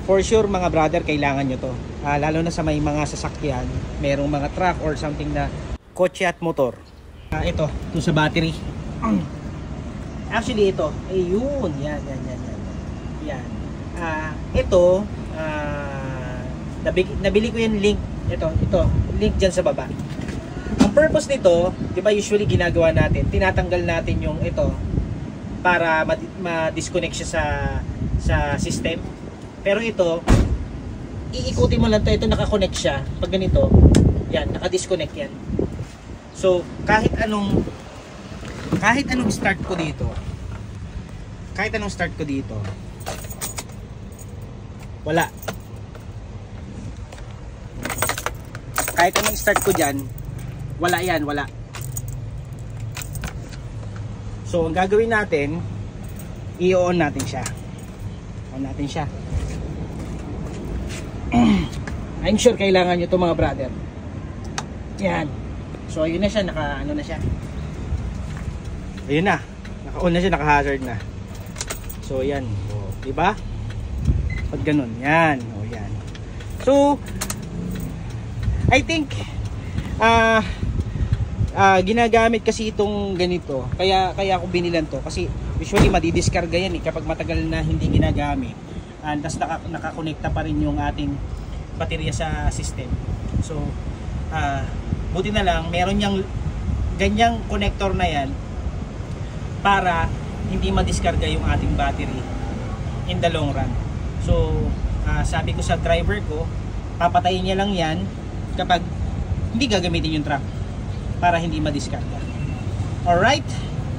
for sure mga brother, kailangan nyo to. Lalo na sa may mga sasakyan, merong mga truck or something na kotse at motor. Ito sa battery. Actually ito, ayun, yan. Ito, nabili ko yung link. Ito, link dyan sa baba. Ang purpose nito, di ba usually ginagawa natin, tinatanggal natin yung ito para ma-disconnect siya sa system. Pero ito, iikutin mo lang ito naka-connect siya. Pag ganito, yan, naka-disconnect yan. So, kahit anong start ko dito, wala. Kahit anong start ko dyan, wala yan, wala. So, ang gagawin natin, i-on natin siya. I'm sure kailangan nyo ito mga brother. Yan. So, ayun na siya, naka-ano na siya. Ayun na, naka-on na siya, naka-hazard na. So, yan. O, diba? Pag ganun, yan. O, yan. So, I think, ginagamit kasi itong ganito. Kaya ako binilan to. Kasi, usually, madidiskarga yan kapag matagal na hindi ginagamit. And, tas nakakonekta pa rin yung ating baterya sa system. So, buti na lang, meron niyang ganyang connector na yan para hindi madiskarga yung ating battery in the long run. So, sabi ko sa driver ko, papatayin niya lang yan kapag hindi gagamitin yung truck para hindi madiskarga. Alright,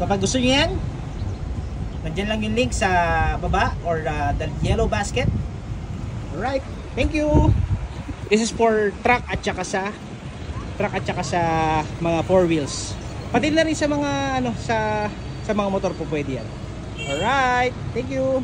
kapag gusto niyo yan, nandiyan lang yung link sa baba or the yellow basket. Alright, thank you. This is for truck at saka sa mga 4 wheels. Pati na rin sa mga sa mga motor po pwede yan. Alright, thank you.